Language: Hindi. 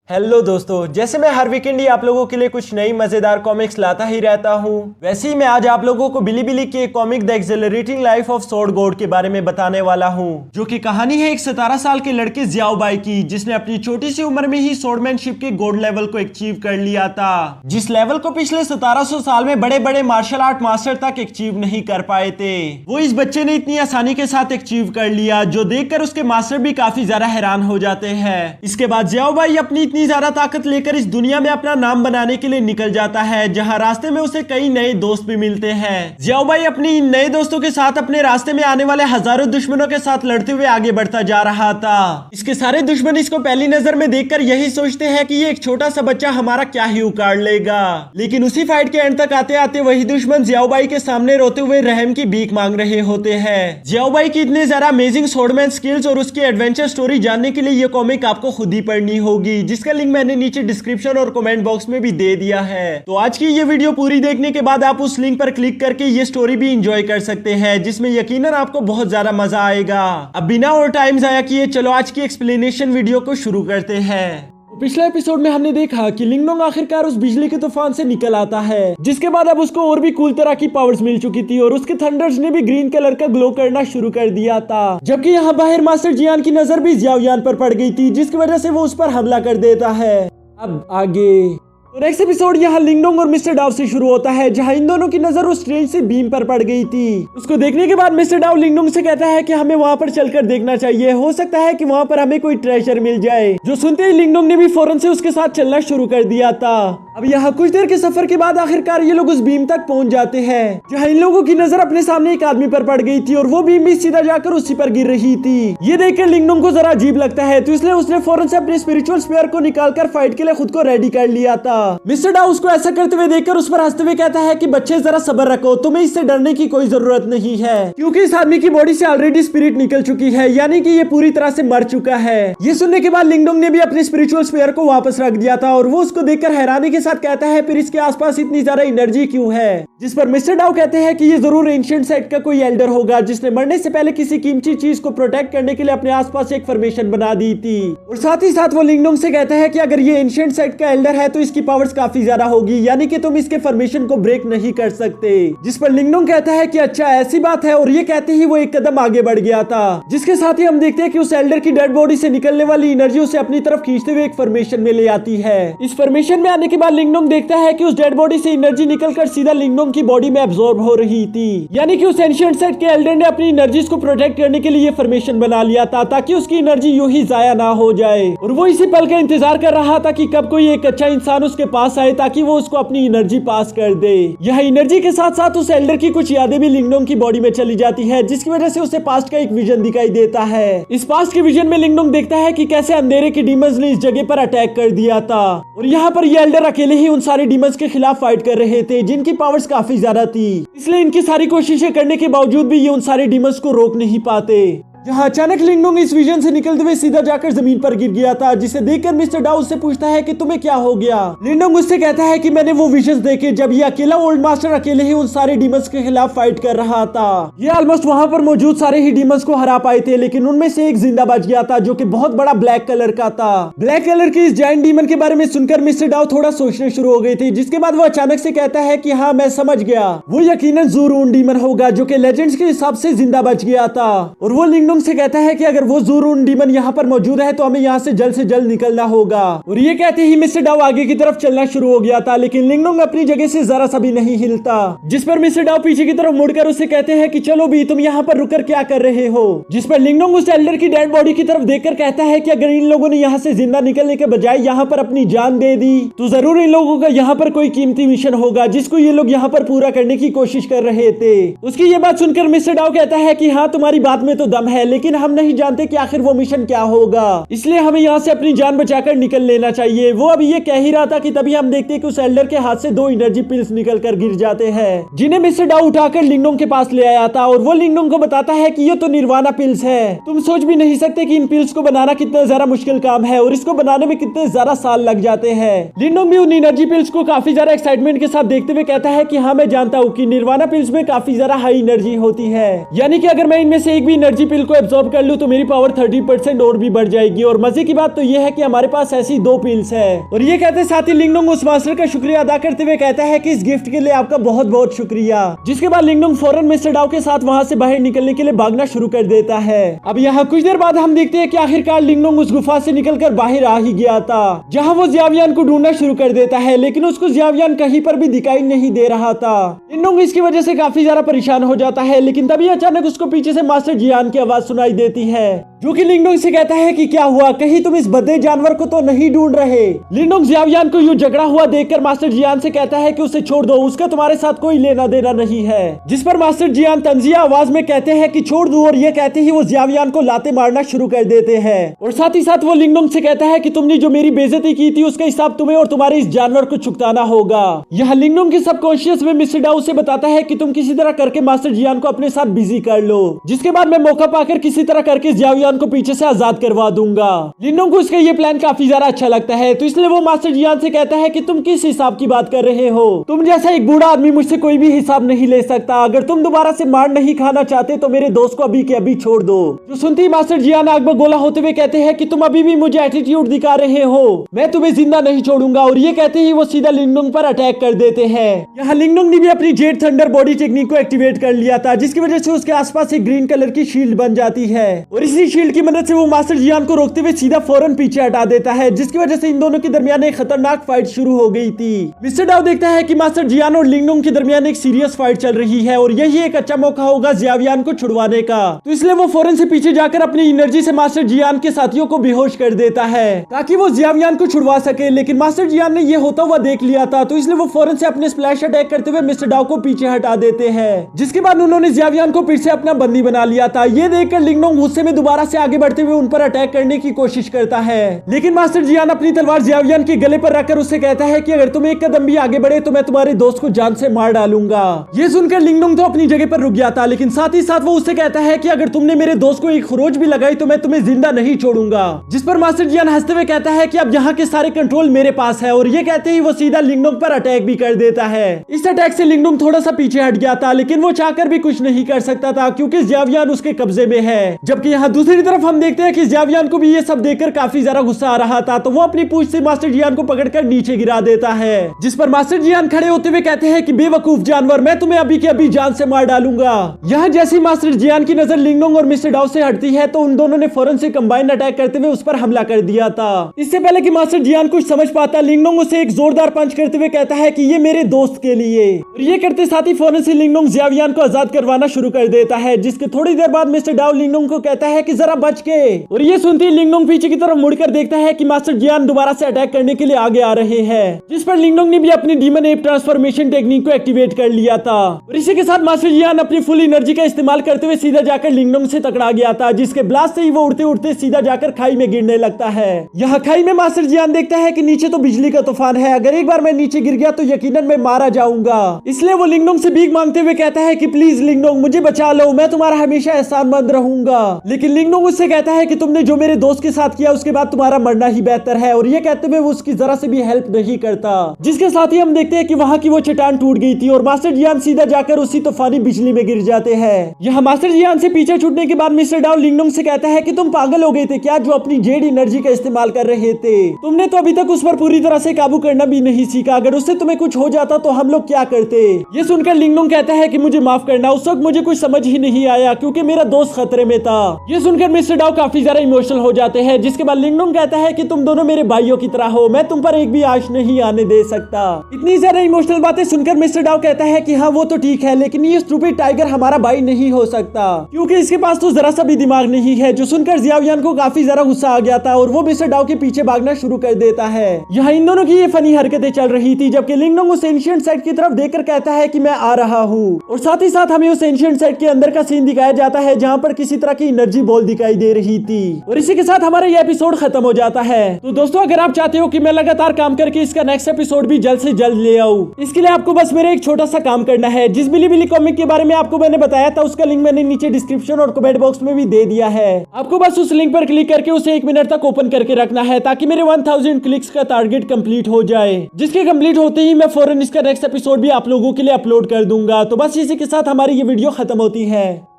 हेलो दोस्तों, जैसे मैं हर वीकेंड ही आप लोगों के लिए कुछ नई मजेदार कॉमिक्स लाता ही रहता हूँ, वैसे ही मैं आज आप लोगों को बिलीबिली के comic the accelerating life of sword God के बारे में बताने वाला हूँ, जो कि कहानी है एक 17 साल के लड़के जियाओ बाई की, जिसने अपनी छोटी सी उम्र में ही स्वॉर्डमैनशिप के गोल्ड लेवल को अचीव कर लिया था, जिस लेवल को पिछले 1700 साल में बड़े बड़े मार्शल आर्ट मास्टर तक अचीव नहीं कर पाए थे। वो इस बच्चे ने इतनी आसानी के साथ अचीव कर लिया, जो देखकर उसके मास्टर भी काफी ज्यादा हैरान हो जाते हैं। इसके बाद जियाओ बाई अपनी इतनी ज्यादा ताकत लेकर इस दुनिया में अपना नाम बनाने के लिए निकल जाता है, जहां रास्ते में उसे कई नए दोस्त भी मिलते हैं। जियाओ बाई अपनी इन नए दोस्तों के साथ अपने रास्ते में आने वाले हजारों दुश्मनों के साथ लड़ते हुए आगे बढ़ता जा रहा था। इसके सारे दुश्मन इसको पहली नजर में देखकर यही सोचते हैं कि ये एक छोटा सा बच्चा हमारा क्या ही उखाड़ लेगा, लेकिन उसी फाइट के एंड तक आते आते वही दुश्मन जियाओ बाई के सामने रोते हुए रहम की भीख मांग रहे होते हैं। जियाओ बाई की इतने ज्यादा अमेजिंग स्वॉर्डमैन स्किल्स और उसकी एडवेंचर स्टोरी जानने के लिए ये कॉमिक आपको खुद ही पढ़नी होगी, जिसका लिंक मैंने नीचे डिस्क्रिप्शन और कमेंट बॉक्स में भी दे दिया है। तो आज की ये वीडियो पूरी देखने के बाद आप उस लिंक पर क्लिक करके ये स्टोरी भी एंजॉय कर सकते हैं, जिसमें यकीनन आपको बहुत ज्यादा मजा आएगा। अब बिना और टाइम जाया किए चलो आज की एक्सप्लेनेशन वीडियो को शुरू करते हैं। पिछले एपिसोड में हमने देखा कि लिंगडोंग आखिरकार उस बिजली के तूफान से निकल आता है, जिसके बाद अब उसको और भी कूल तरह की पावर्स मिल चुकी थी और उसके थंडर्स ने भी ग्रीन कलर का ग्लो करना शुरू कर दिया था। जबकि यहाँ बाहर मास्टर जियान की नजर भी जियाओ यान पर पड़ गई थी, जिसकी वजह से वो उस पर हमला कर देता है। अब आगे तो नेक्स्ट एपिसोड यहाँ लिंगडोंग और मिस्टर डाउ से शुरू होता है, जहाँ इन दोनों की नजर उस स्ट्रेंज से बीम पर पड़ गई थी। उसको देखने के बाद मिस्टर डाउ लिंगडोंग से कहता है कि हमें वहाँ पर चलकर देखना चाहिए, हो सकता है कि वहाँ पर हमें कोई ट्रेजर मिल जाए। जो सुनते ही लिंगडोंग ने भी फौरन से उसके साथ चलना शुरू कर दिया था। अब यहाँ कुछ देर के सफर के बाद आखिरकार ये लोग उस बीम तक पहुंच जाते हैं, जहाँ इन लोगों की नजर अपने सामने एक आदमी पर पड़ गई थी और वो बीम भी सीधा जाकर उसी पर गिर रही थी। ये देखकर लिंगडोंग को जरा अजीब लगता है, तो इसलिए उसने फौरन से अपने स्पिरिचुअल स्फीयर को निकालकर फाइट के लिए खुद को रेडी कर लिया था। मिस्टर डाउ उसको ऐसा करते हुए देखकर उस पर हंसते हुए कहता है कि बच्चे जरा सब्र रखो, तुम्हें इससे डरने की कोई जरूरत नहीं है, क्योंकि इस आदमी की बॉडी से ऑलरेडी स्पिरिट निकल चुकी है, यानी कि ये पूरी तरह से मर चुका है। ये सुनने के बाद लिंगडोंग ने भी अपने स्पिरिचुअल स्फीयर को वापस रख दिया था और वो उसको देखकर हैरानी के साथ कहता है फिर इसके आसपास इतनी ज्यादा एनर्जी क्यों है। जिस पर मिस्टर डाउ कहते हैं कि ये जरूर एंशिएंट सेट का कोई एल्डर होगा, जिसने मरने से पहले किसी कीमती चीज को प्रोटेक्ट करने के लिए अपने आसपास एक फॉर्मेशन बना दी थी। और साथ ही साथ वो लिंगडोंग से कहता है कि अगर ये एंशिएंट सेट का एल्डर है तो इसकी पावर्स काफी ज्यादा होगी, यानी कि तुम इसके फॉर्मेशन को ब्रेक नहीं कर सकते। जिस पर लिंगडोंग कहता है कि अच्छा ऐसी बात है, और ये कहते ही वो एक कदम आगे बढ़ गया था, जिसके साथ ही हम देखते हैं कि उस एल्डर की डेड बॉडी से निकलने वाली एनर्जी उसे अपनी तरफ खींचते हुए एक फॉर्मेशन में ले आती है। इस फॉर्मेशन में आने के बाद लिंगडोंग देखता है कि उस डेड बॉडी से एनर्जी निकलकर सीधा लिंगडोंग की बॉडी में एब्जॉर्ब हो रही थी, यानी कि उस एंशिएंट सेट के एल्डर ने अपनी एनर्जीज को प्रोटेक्ट करने के लिए फॉर्मेशन बना लिया था, ताकि उसकी एनर्जी यूं ही जाया ना हो जाए। और वो इसी पल का इंतजार कर रहा था कि कब कोई एक अच्छा इंसान उसके पास आए ताकि वो उसको अपनी एनर्जी पास कर दे। यह एनर्जी के साथ साथ उस एल्डर की कुछ यादें भी लिंगडोंग की बॉडी में चली जाती है, जिसकी वजह से उसे पास्ट का एक विजन दिखाई देता है। इस पास्ट के विजन में लिंगडोंग देखता है कि कैसे अंधेरे के डीमंस ने इस जगह पर अटैक कर दिया था, और यहाँ पर ये एल्डर अकेले ही उन सारे डीमंस के खिलाफ फाइट कर रहे थे, जिनकी पावर्स काफी ज्यादा थी। इसलिए इनकी सारी कोशिशें करने के बावजूद भी ये उन सारे डीमंस को रोक नहीं पाते। जहाँ अचानक लिंगडोंग इस विजन से निकलते हुए सीधा जाकर जमीन पर गिर गया था, जिसे देखकर मिस्टर डाउ उससे पूछता है कि तुम्हें क्या हो गया। लिंगडोंग उससे कहता है कि मैंने वो विजन्स देखे जब ये अकेला ओल्ड मास्टर अकेले ही उन सारे डीमंस के खिलाफ फाइट कर रहा था। ये ऑलमोस्ट वहां पर मौजूद सारे ही डीमंस को हरा पाए थे, लेकिन उनमें से एक जिंदा बच गया था, जो कि बहुत बड़ा ब्लैक कलर का था। ब्लैक कलर के इस जायंट डीमन के बारे में सुनकर मिस्टर डाउ थोड़ा सोचने शुरू हो गई थी, जिसके बाद वो अचानक से कहता है कि हाँ मैं समझ गया, वो यकीनन ज़ूरून डीमन होगा, जो कि लेजेंड्स के हिसाब से जिंदा बच गया था। और वो लिंगडोंग से कहता है कि अगर वो ज़ूरून डीमन यहाँ पर मौजूद है तो हमें यहाँ से जल्द निकलना होगा। और ये कहते ही मिस्टर डाउ आगे की तरफ चलना शुरू हो गया था, लेकिन लिंगडोंग अपनी जगह से जरा सा भी नहीं हिलता। जिस पर मिस्टर डाउ पीछे की तरफ मुड़कर उससे कहते हैं कि चलो भी, तुम यहाँ पर रुककर क्या कर रहे हो। जिस पर लिंगडोंग उस एल्डर की डेड बॉडी की तरफ देखकर कहता है कि अगर इन लोगों ने यहाँ से जिंदा निकलने के बजाय यहाँ पर अपनी जान दे दी तो जरूर इन लोगों का यहाँ पर कोई कीमती मिशन होगा, जिसको ये लोग यहाँ पर पूरा करने की कोशिश कर रहे थे। उसकी ये बात सुनकर मिस्टर डाउ कहता है कि हाँ तुम्हारी बात में तो दम है, लेकिन हम नहीं जानते कि आखिर वो मिशन क्या होगा, इसलिए हमें यहाँ से अपनी जान बचाकर निकल लेना चाहिए। वो अभी ये कह ही रहा था कि तभी हम देखते हैं कि उस एल्डर के हाथ से 2 एनर्जी पिल्स निकलकर गिर जाते हैं, जिन्हें मिस्टर डाउ उठाकर लिंगडोंग के पास ले आया था। और वो लिंगडोंग को बताता है कि ये तो निर्वाणा पिल्स है, तुम सोच भी नहीं सकते कि इन पिल्स को बनाना कितना ज्यादा मुश्किल काम है और इसको बनाने में कितने ज्यादा साल लग जाते हैं। लिंगडोंग भी उन एनर्जी पिल्स को काफी ज्यादा एक्साइटमेंट के साथ देखते हुए कहता है कि हाँ मैं जानता हूँ कि निर्वाणा पिल्स में काफी ज्यादा हाई एनर्जी होती है, यानी कि अगर मैं इनमें से एक भी एनर्जी पिल को को एब्जॉर्ब कर लूं तो मेरी पावर 30% और भी बढ़ जाएगी। और मजे की बात तो ये है कि हमारे पास ऐसी 2 पिल्स है। और ये कहते साथ ही लिंगडोंग उस मास्टर का शुक्रिया अदा करते हुए कहता है कि इस गिफ्ट के लिए आपका बहुत बहुत शुक्रिया। जिसके बाद लिंगडोंग फौरन मिस्टर डाओ के साथ वहाँ से बाहर निकलने के लिए भागना शुरू कर देता है। अब यहाँ कुछ देर बाद हम देखते हैं कि आखिरकार लिंगडोंग उस गुफा से निकलकर बाहर आ ही गया था, जहाँ वो जियावियान को ढूंढना शुरू कर देता है, लेकिन उसको जियावियान कहीं पर भी दिखाई नहीं दे रहा था। लिंगडोंग इसकी वजह से काफी ज्यादा परेशान हो जाता है, लेकिन तभी अचानक उसको पीछे से मास्टर जियान की आवाज सुनाई देती है, जो कि लिंगडोंग से कहता है कि क्या हुआ, कहीं तुम इस भद्दे जानवर को तो नहीं ढूंढ रहे। लिंगडोंग जियावियान को यूं झगड़ा हुआ देखकर मास्टर जियान से कहता है कि उसे छोड़ दो, उसका तुम्हारे साथ कोई लेना देना नहीं है। जिस पर मास्टर जियान तंजिया आवाज में कहते हैं कि छोड़ दो, और ये कहते ही वो जियावियान को लाते मारना शुरू कर देते हैं। और साथ ही साथ वो लिंगडोंग से कहता है कि तुमने जो मेरी बेइज्जती की थी उसका हिसाब तुम्हें और तुम्हारे इस जानवर को चुकाना होगा। यहाँ लिंगडोंग के सबकॉन्शियस में मिस्टर डाओ से बताता है कि तुम किसी तरह करके मास्टर जियान को अपने साथ बिजी कर लो, जिसके बाद मैं मौका पाकर किसी तरह करके जियावियान को पीछे से आजाद करवा दूंगा। लिंगडोंग को इसका ये प्लान काफी ज्यादा अच्छा लगता है, तो इसलिए वो मास्टर जियान से कहता है कि तुम किस हिसाब की बात कर रहे हो, तुम जैसा एक बूढ़ा आदमी मुझसे कोई भी हिसाब नहीं ले सकता। अगर तुम दोबारा से मार नहीं खाना चाहते तो मेरे दोस्त को अभी के अभी छोड़ दो। जो सुनते ही मास्टर जियान आग में गोला होते हुए कहते हैं कि तुम अभी भी मुझे एटीट्यूड दिखा रहे हो, मैं तुम्हें जिंदा नहीं छोड़ूंगा। और ये कहते ही वो सीधा लिंगडोंग पर अटैक कर देते हैं। यहाँ लिंगडोंग ने भी अपनी जेड थंडर बॉडी टेक्निक को एक्टिवेट कर लिया था, जिसकी वजह से उसके आसपास एक ग्रीन कलर की शील्ड बन जाती है, और इसी शील्ड की मदद से वो मास्टर जियान को रोकते हुए सीधा फौरन पीछे हटा देता है, जिसकी वजह से इन दोनों के दरमियान एक खतरनाक फाइट शुरू हो गई थी। मिस्टर डाओ देखता है कि मास्टर जियान और लिंगडोंग के दरमियान एक सीरियस फाइट चल रही है, और यही एक अच्छा मौका होगा जियावियान को छुड़वाने का, तो इसलिए वो फौरन से पीछे जाकर अपनी एनर्जी से मास्टर जियान के साथियों को बेहोश कर देता है, ताकि वो जियावियान को छुड़वा सके। लेकिन मास्टर जियान ने ये होता हुआ देख लिया था, तो इसलिए वो फौरन से अपने स्प्लैश अटैक करते हुए मिस्टर डाओ को पीछे हटा देते हैं, जिसके बाद उन्होंने जियावियान को फिर से अपना बंदी बना लिया था। ये देखकर लिंगडोंग गुस्से में दोबारा से आगे बढ़ते हुए उन पर अटैक करने की कोशिश करता है, लेकिन मास्टर जियान अपनी तलवार जियावियान के गले पर रखकर उससे कहता है कि अगर तुम एक कदम भी आगे बढ़े तो मैं तुम्हारे दोस्त को जान से मार डालूंगा। ये सुनकर लिंगडोंग तो अपनी जगह पर रुक गया था, लेकिन साथ ही साथ वो उससे कहता है कि अगर तुमने मेरे दोस्त को एक खरोच भी लगाई तो मैं तुम्हें जिंदा नहीं छोड़ूंगा। जिस पर मास्टर जियान हंसते हुए कहता है कि अब यहाँ के सारे कंट्रोल मेरे पास है, और ये कहते ही वो सीधा लिंगडोंग पर अटैक भी कर देता है। इस अटैक से लिंगडोंग थोड़ा सा पीछे हट गया था, लेकिन वो चाहकर भी कुछ नहीं कर सकता था क्योंकि जियावियान उसके कब्जे में है। जबकि यहाँ दूसरी तरफ हम देखते हैं कि जियावियान को भी ये सब देखकर काफी ज्यादा गुस्सा आ रहा था, तो वो अपनी पूंछ से मास्टर जियान को पकड़कर नीचे गिरा देता है, जिस पर मास्टर जियान खड़े होते हुए कहते हैं कि बेवकूफ जानवर, मैं तुम्हें अभी के अभी जान से मार डालूंगा। यहाँ जैसे मास्टर जियान की नजर लिंगडोंग और मिस्टर डाओ से हटती है, तो उन दोनों ने फौरन से कंबाइंड अटैक करते हुए उस पर हमला कर दिया था। इससे पहले कि मास्टर जियान कुछ समझ पाता, लिंगडोंग उसे एक जोरदार पंच करते हुए कहता है कि ये मेरे दोस्त के लिए, और ये करते साथ ही फौरन से लिंगडोंग जियावियान को आजाद करवाना शुरू कर देता है, जिसके थोड़ी देर बाद मिस्टर डाओ लिंगडोंग को कहता है कि जरा बच के। और ये सुनते ही लिंगडोंग पीछे की तरफ मुड़कर देखता है कि मास्टर जियान दोबारा से अटैक करने के लिए आगे आ रहे हैं, जिस पर लिंगडोंग ने भी अपनी डीमन एप ट्रांसफॉर्मेशन टेक्निक को एक्टिवेट कर लिया था। और इसी के साथ मास्टर जियान अपनी फुल एनर्जी का इस्तेमाल करते हुए सीधा जाकर लिंगडोंग से टकरा गया था, जिसके ब्लास्ट से ही वो उड़ते उड़ते सीधा जाकर खाई में गिरने लगता है। यहाँ खाई में मास्टर जियान देखता है कि नीचे तो बिजली का तूफान है, अगर एक बार मैं नीचे गिर गया तो यकीनन मैं मारा जाऊंगा। इसलिए वो लिंगडोंग से भीख मांगते हुए कहता है कि प्लीज लिंगडोंग मुझे बचा लो, मैं तुम्हारा हमेशा एहसानमंद रहूंगा। लेकिन लिंगडोंग उससे कहता है कि तुमने जो मेरे दोस्त के साथ किया उसके बाद तुम्हारा मरना ही बेहतर है, और ये कहते हुए वो उसकी जरा से भी हेल्प नहीं करता। जिसके साथ ही हम देखते हैं कि वहाँ की वो चट्टान टूट गई थी और मास्टर जियान सीधा जाकर उसी तूफानी बिजली में गिर जाते हैं। यहाँ मास्टर जियान से पीछे छूटने के बाद मिस्टर डाओ लिंगडोंग से कहता है कि तुम पागल हो गए थे क्या, जो अपनी जेड एनर्जी का इस्तेमाल कर रहे थे, तुमने तो अभी तक उस पर पूरी तरह से काबू करना भी नहीं सीखा, अगर उससे तुम्हें कुछ हो जाता तो हम लोग क्या करते। ये सुनकर लिंगडोंग कहता है कि मुझे माफ करना, उस वक्त मुझे कुछ समझ ही नहीं आया क्योंकि मेरा दोस्त खतरे में था। ये सुनकर मिस्टर डाओ काफी ज्यादा इमोशनल हो जाते हैं, जिसके बाद लिंगडोंग कहता है कि तुम दोनों मेरे भाइयों की तरह हो, मैं तुम पर एक भी आश नहीं आने दे सकता। इतनी ज्यादा इमोशनल बातें सुनकर मिस्टर डाओ कहता है कि हाँ वो तो ठीक है, लेकिन ये स्टूपिड टाइगर हमारा भाई नहीं हो सकता क्योंकि इसके पास तो जरा सा भी दिमाग नहीं है। जो सुनकर जियावियान को काफी ज्यादा गुस्सा आ गया था और वो मिस्टर डाओ के पीछे भागना शुरू कर देता है। यहाँ इन दोनों की ये फनी हरकतें चल रही थी, जबकि लिंगडोंग उस एंशिएंट साइट की तरफ देखकर कहता है कि मैं आ रहा हूँ, और साथ ही साथ हमें उस एंशिएंट साइट के अंदर का सीन दिखाया जाता है जहाँ पर किसी तरह की एनर्जी बॉल दिखाई दे रही थी। और इसी के साथ हमारा ये एपिसोड खत्म हो जाता है। तो दोस्तों अगर आप चाहते हो कि मैं लगातार काम करके इसका नेक्स्ट एपिसोड भी जल्द से जल्द ले आऊं, इसके लिए आपको बस मेरा एक छोटा सा काम करना है। जिस बिलीबिली कॉमिक के बारे में आपको मैंने बताया था उसका लिंक मैंने नीचे डिस्क्रिप्शन और कमेंट बॉक्स में भी दे दिया है। आपको बस उस लिंक पर क्लिक करके उसे 1 मिनट तक ओपन करके रखना है ताकि मेरे 1000 क्लिक्स का टारगेट कंप्लीट हो जाए, जिसके कंप्लीट होते ही मैं फौरन इसका नेक्स्ट एपिसोड भी आप लोगों के लिए अपलोड कर दूंगा। तो बस इसी के साथ हमारी ये वीडियो खत्म होती है।